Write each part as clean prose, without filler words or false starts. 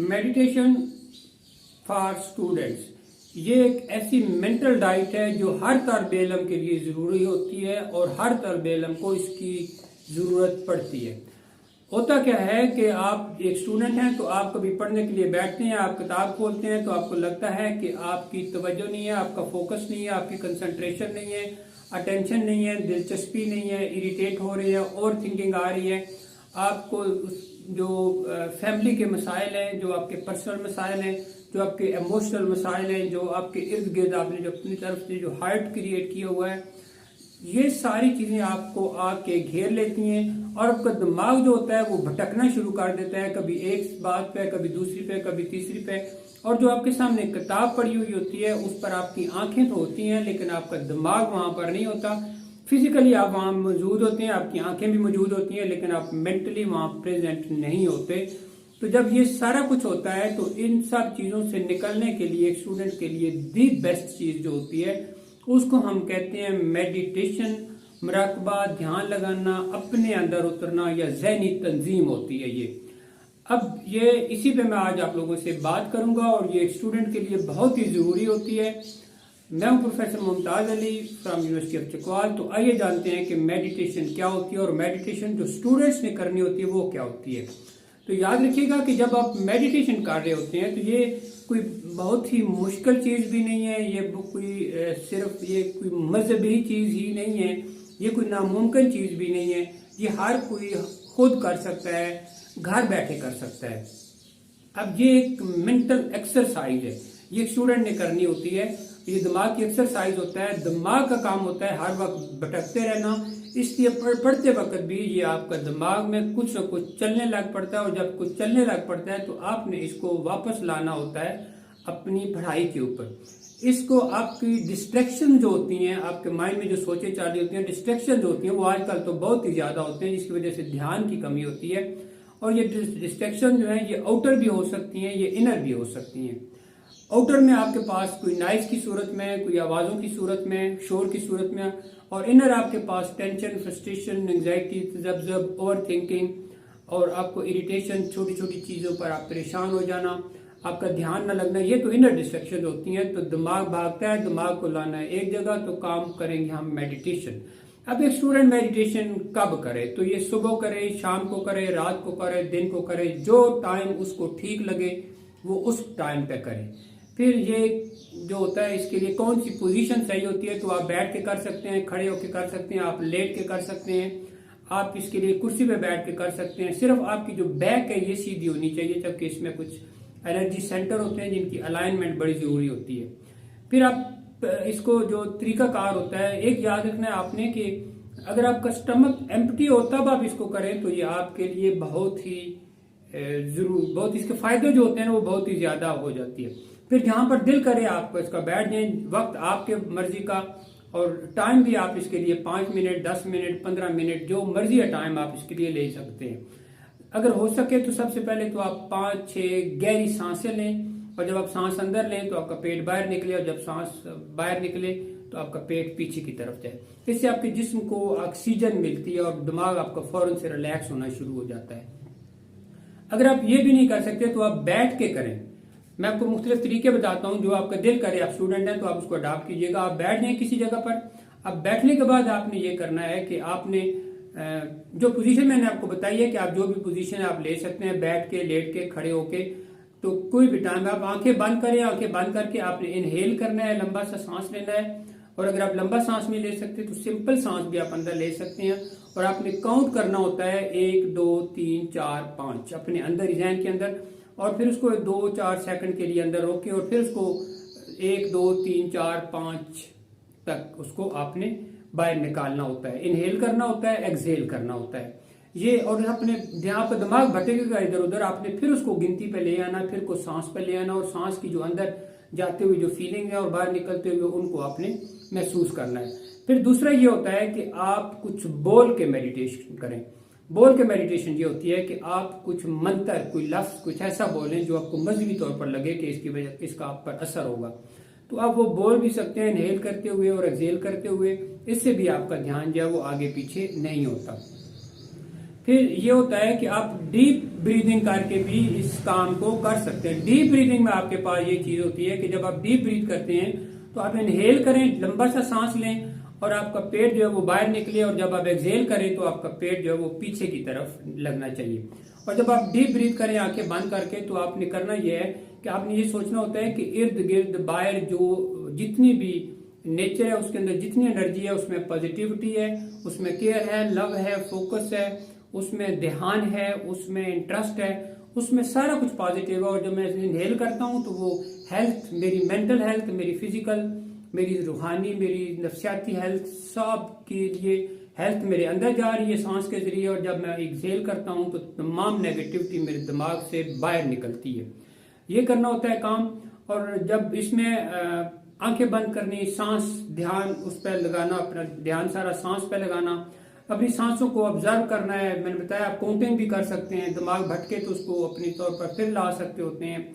Meditation for students ये एक ऐसी मेंटल डाइट है जो हर तालिब इल्म के लिए ज़रूरी होती है और हर तालिब इल्म को इसकी ज़रूरत पड़ती है। होता क्या है कि आप एक स्टूडेंट हैं तो आप कभी पढ़ने के लिए बैठते हैं, आप किताब खोलते हैं तो आपको लगता है कि आपकी तवज्जो नहीं है, आपका फोकस नहीं है, आपकी कंसंट्रेशन नहीं है, अटेंशन नहीं है, दिलचस्पी नहीं है, इरिटेट हो रही है, ओवर थिंकिंग आ रही है। आपको जो फैमिली के मसाइल हैं, जो आपके पर्सनल मसाइल हैं, जो आपके इमोशनल मसाइल हैं, जो आपके इर्द गिर्द आपने जो अपनी तरफ से जो हार्ट क्रिएट किया हुआ है, ये सारी चीजें आपको आके घेर लेती हैं और आपका दिमाग जो होता है वो भटकना शुरू कर देता है, कभी एक बात पे, कभी दूसरी पे, कभी तीसरी पे। और जो आपके सामने किताब पड़ी हुई होती है उस पर आपकी आंखें तो होती हैं लेकिन आपका दिमाग वहां पर नहीं होता। फिजिकली आप वहां मौजूद होते हैं, आपकी आंखें भी मौजूद होती हैं, लेकिन आप मेंटली वहां प्रेजेंट नहीं होते। तो जब ये सारा कुछ होता है तो इन सब चीजों से निकलने के लिए एक स्टूडेंट के लिए दी बेस्ट चीज जो होती है उसको हम कहते हैं मेडिटेशन, मुराकबा, ध्यान लगाना, अपने अंदर उतरना या ज़हनी तंजीम होती है ये। अब ये इसी पे मैं आज आप लोगों से बात करूंगा और ये एक स्टूडेंट के लिए बहुत ही जरूरी होती है। मैं हूं professor Mumtaz Ali from university of Chakwal. तो आइए जानते हैं कि मेडिटेशन क्या होती है और मेडिटेशन जो स्टूडेंट्स ने करनी होती है वो क्या होती है। तो याद रखिएगा कि जब आप मेडिटेशन कर रहे होते हैं तो ये कोई बहुत ही मुश्किल चीज भी नहीं है, ये कोई सिर्फ ये कोई मजहबी चीज ही नहीं है, ये कोई नामुमकिन चीज भी नहीं है, ये हर कोई खुद कर सकता है, घर बैठे कर सकता है। अब ये एक मेंटल एक्सरसाइज है, ये स्टूडेंट ने करनी होती है। ये दिमाग की एक्सरसाइज होता है, दिमाग का काम होता है हर वक्त भटकते रहना, इसलिए पढ़ते वक्त भी ये आपका दिमाग में कुछ न कुछ चलने लग पड़ता है और जब कुछ चलने लग पड़ता है तो आपने इसको वापस लाना होता है अपनी पढ़ाई के ऊपर। इसको आपकी डिस्ट्रैक्शन जो होती हैं, आपके माइंड में जो सोचे चाली होती हैं, डिस्ट्रैक्शन जो होती हैं वो आजकल तो बहुत ही ज्यादा होते हैं जिसकी वजह से ध्यान की कमी होती है। और ये डिस्ट्रैक्शन जो है ये आउटर भी हो सकती हैं, ये इनर भी हो सकती हैं। आउटर में आपके पास कोई नॉइज की सूरत में, कोई आवाजों की सूरत में, शोर की सूरत में, और इनर आपके पास टेंशन, फ्रस्ट्रेशन, एंजाइटी, तजब्जुब, ओवर थिंकिंग और आपको इरिटेशन, छोटी छोटी चीजों पर आप परेशान हो जाना, आपका ध्यान न लगना, ये तो इनर डिस्ट्रैक्शन होती हैं। तो दिमाग भागता है, दिमाग को लाना है एक जगह, तो काम करेंगे हम मेडिटेशन। अब एक स्टूडेंट मेडिटेशन कब करे, तो ये सुबह करे, शाम को करे, रात को करे, दिन को करे, जो टाइम उसको ठीक लगे वो उस टाइम पे करे। फिर ये जो होता है इसके लिए कौन सी पोजीशन सही होती है, तो आप बैठ के कर सकते हैं, खड़े होके कर सकते हैं, आप लेट के कर सकते हैं, आप इसके लिए कुर्सी पे बैठ के कर सकते हैं। सिर्फ आपकी जो बैक है ये सीधी होनी चाहिए, जबकि इसमें कुछ एनर्जी सेंटर होते हैं जिनकी अलाइनमेंट बड़ी जरूरी होती है। फिर आप इसको जो तरीकाकार होता है, एक याद रखना है आपने कि अगर आपका स्टमक एम्प्टी हो तब आप इसको करें तो ये आपके लिए बहुत ही जरूर, बहुत इसके फायदे जो होते हैं वो बहुत ही ज्यादा हो जाती है। फिर जहां पर दिल करे आपको इसका बैठ जाए, वक्त आपके मर्जी का और टाइम भी आप इसके लिए 5 मिनट, 10 मिनट, 15 मिनट, जो मर्जी है टाइम आप इसके लिए ले सकते हैं। अगर हो सके तो सबसे पहले तो आप 5-6 गहरी सांसें लें और जब आप सांस अंदर लें तो आपका पेट बाहर निकले और जब सांस बाहर निकले तो आपका पेट पीछे की तरफ जाए। इससे आपके जिस्म को ऑक्सीजन मिलती है और दिमाग आपका फौरन से रिलैक्स होना शुरू हो जाता है। अगर आप ये भी नहीं कर सकते तो आप बैठ के करें। मैं आपको मुख्तलिफ तरीके बताता हूँ, जो आपका दिल करे, आप स्टूडेंट हैं तो आप उसको अडॉप्ट कीजिएगा। आप बैठ जाएं किसी जगह पर। अब बैठने के बाद आपने ये करना है कि आपने जो पोजीशन मैंने आपको बताई है कि आप जो भी पोजीशन आप ले सकते हैं, बैठ के, लेट के, खड़े होके, तो कोई भी टाइम आप आंखें बंद करें। आंखें बंद करके आपने इनहेल करना है, लंबा सा सांस लेना है। और अगर आप लंबा सांस नहीं ले सकते तो सिंपल सांस भी आप अंदर ले सकते हैं। और आपने काउंट करना होता है 1 2 3 4 5 अपने अंदर, जहन के अंदर, और फिर उसको 2-4 सेकंड के लिए अंदर रोके और फिर उसको 1 2 3 4 5 तक उसको आपने बाहर निकालना होता है। इनहेल करना होता है, एक्सहेल करना होता है ये। और अपने जहाँ पर दिमाग भटकेगा इधर उधर, आपने फिर उसको गिनती पे ले आना, फिर को सांस पे ले आना और सांस की जो अंदर जाते हुए जो फीलिंग है और बाहर निकलते हुए उनको आपने महसूस करना है। फिर दूसरा ये होता है कि आप कुछ बोल के मेडिटेशन करें। बोल के मेडिटेशन ये होती है कि आप कुछ मंत्र, कोई लफ्ज, कुछ ऐसा बोलें जो आपको मजहबी तौर पर लगे कि इसकी वजह इसका आप पर असर होगा। तो आप वो बोल भी सकते हैं इनहेल करते हुए और एक्सहेल करते हुए। इससे भी आपका ध्यान जो है वो आगे पीछे नहीं होता। फिर ये होता है कि आप डीप ब्रीदिंग करके भी इस काम को कर सकते हैं। डीप ब्रीदिंग में आपके पास ये चीज होती है कि जब आप डीप ब्रीथ करते हैं तो आप इनहेल करें, लंबा सा सांस लें और आपका पेट जो है वो बाहर निकले, और जब आप एक्सहेल करें तो आपका पेट जो है वो पीछे की तरफ लगना चाहिए। और जब आप डीप ब्रीथ करें आंखें बंद करके, तो आपने करना यह है कि आपने ये सोचना होता है कि इर्द गिर्द बाहर जो जितनी भी नेचर है उसके अंदर जितनी एनर्जी है उसमें पॉजिटिविटी है, उसमें केयर है, लव है, फोकस है, उसमें ध्यान है, उसमें इंटरेस्ट है, उसमें सारा कुछ पॉजिटिव है। और जब मैं इनहेल करता हूँ तो वो हेल्थ, मेरी मेंटल हेल्थ, मेरी फिजिकल, मेरी रूहानी, मेरी नफ्सियाती हेल्थ, सब के लिए हेल्थ मेरे अंदर जा रही है सांस के जरिए। और जब मैं एक्सहेल करता हूँ तो तमाम नेगेटिविटी मेरे दिमाग से बाहर निकलती है। ये करना होता है काम। और जब इसमें आंखें बंद करनी, सांस ध्यान उस पर लगाना, अपना ध्यान सारा सांस पे लगाना, अपनी सांसों को ऑब्जर्व करना है। मैंने बताया आप काउंटिंग भी कर सकते हैं, दिमाग भटके तो उसको अपनी तौर पर फिर ला सकते होते हैं।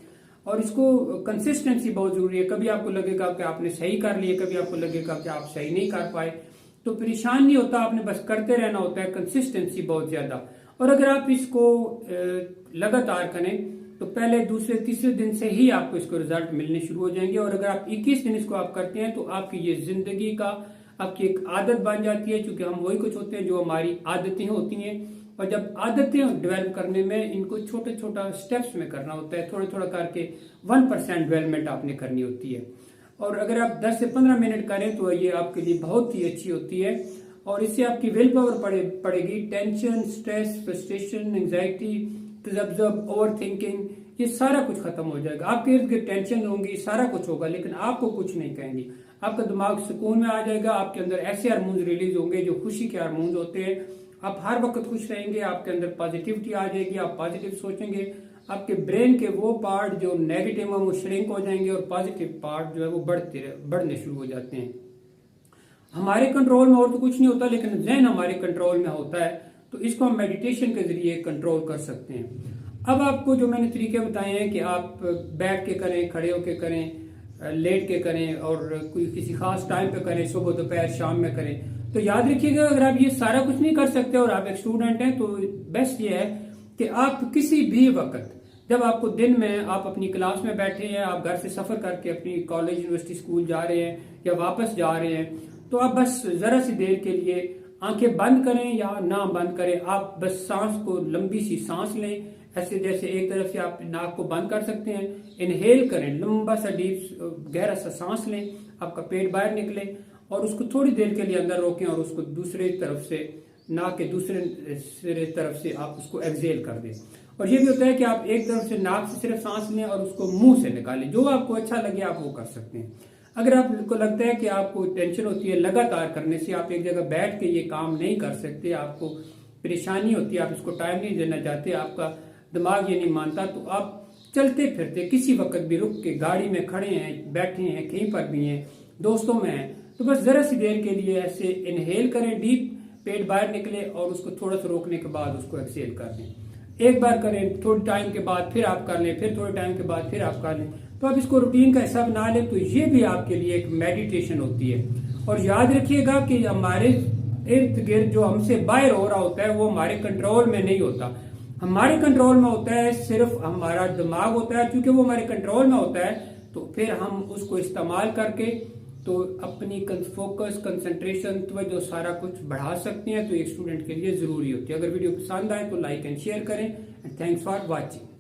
और इसको कंसिस्टेंसी बहुत जरूरी है। कभी आपको लगेगा कि आपने सही कर लिया, कभी आपको लगेगा कि आप सही नहीं कर पाए, तो परेशान नहीं होता, आपने बस करते रहना होता है। कंसिस्टेंसी बहुत ज्यादा। और अगर आप इसको लगातार करें तो पहले, दूसरे, तीसरे दिन से ही आपको इसको रिजल्ट मिलने शुरू हो जाएंगे। और अगर आप 21 दिन इसको आप करते हैं तो आपकी ये जिंदगी का आपकी एक आदत बन जाती है, क्योंकि हम वही कुछ होते हैं जो हमारी आदतें होती हैं। और जब आदतें डेवलप करने में इनको छोटे छोटा स्टेप्स में करना होता है, थोड़ा थोड़ा करके 1% डेवलपमेंट आपने करनी होती है। और अगर आप 10 से 15 मिनट करें तो ये आपके लिए बहुत ही अच्छी होती है। और इससे आपकी विल पावर पड़ेगी। Tension, stress, frustration, anxiety, over thinking, ये सारा कुछ खत्म हो जाएगा। आपके इर्द गिर्द टेंशन होंगी, सारा कुछ होगा, लेकिन आपको कुछ नहीं कहेंगी। आपका दिमाग सुकून में आ जाएगा। आपके अंदर ऐसे हार्मोन्स रिलीज होंगे जो खुशी के हार्मोन्स होते हैं। आप हर वक्त खुश रहेंगे, आपके अंदर पॉजिटिविटी आ जाएगी, आप पॉजिटिव सोचेंगे। आपके ब्रेन के वो पार्ट जो नेगेटिव है वो श्रिंक हो जाएंगे और पॉजिटिव पार्ट जो है वो बढ़ने शुरू हो जाते हैं। हमारे कंट्रोल में और तो कुछ नहीं होता, लेकिन जहन हमारे कंट्रोल में होता है। तो इसको हम मेडिटेशन के जरिए कंट्रोल कर सकते हैं। अब आपको जो मैंने तरीके बताए हैं कि आप बैठ के करें, खड़े होके करें, लेट के करें, और कोई किसी खास टाइम पे करें, सुबह, दोपहर, शाम में करें, तो याद रखिएगा अगर आप ये सारा कुछ नहीं कर सकते और आप एक स्टूडेंट हैं तो बेस्ट ये है कि आप किसी भी वक्त, जब आपको दिन में आप अपनी क्लास में बैठे हैं, आप घर से सफर करके अपनी कॉलेज, यूनिवर्सिटी, स्कूल जा रहे हैं या वापस जा रहे हैं, तो आप बस जरा सी देर के लिए आंखें बंद करें या ना बंद करें, आप बस सांस को, लंबी सी सांस लें। ऐसे जैसे एक तरफ से आप नाक को बंद कर सकते हैं, इनहेल करें, लंबा सा डीप गहरा सा सांस लें, आपका पेट बाहर निकले, और उसको थोड़ी देर के लिए अंदर रोकें और उसको दूसरे तरफ से, नाक के दूसरे तरफ से आप उसको एक्सहेल कर दें। और ये भी होता है कि आप एक तरफ से नाक से सिर्फ सांस लें और उसको मुंह से निकालें। जो आपको अच्छा लगे आप वो कर सकते हैं। अगर आपको लगता है कि आपको टेंशन होती है लगातार करने से, आप एक जगह बैठ के ये काम नहीं कर सकते, आपको परेशानी होती है, आप इसको टाइम नहीं देना चाहते, आपका दिमाग ये नहीं मानता, तो आप चलते फिरते किसी वक्त भी रुक के, गाड़ी में खड़े हैं, बैठे हैं, कहीं पर भी हैं, दोस्तों में हैं, तो बस जरा सी देर के लिए ऐसे इनहेल करें, डीप, पेट बाहर निकले, और उसको थोड़ा सा रोकने के बाद उसको एक्सहेल कर दें। एक बार करें, थोड़े टाइम के बाद फिर आप कर लें, फिर थोड़े टाइम के बाद फिर आप कर लें। तो आप इसको रूटीन का हिस्सा बना लें, तो ये भी आपके लिए एक मेडिटेशन होती है। और याद रखिएगा कि हमारे इर्द गिर्द जो हमसे बाहर हो रहा होता है वो हमारे कंट्रोल में नहीं होता। हमारे कंट्रोल में होता है सिर्फ हमारा दिमाग होता है। क्योंकि वो हमारे कंट्रोल में होता है तो फिर हम उसको इस्तेमाल करके तो अपनी फोकस, कंसंट्रेशन, तवज्जो, सारा कुछ बढ़ा सकते हैं। तो एक स्टूडेंट के लिए जरूरी होती है। अगर वीडियो पसंद आए तो लाइक एंड शेयर करें। And thanks for watching.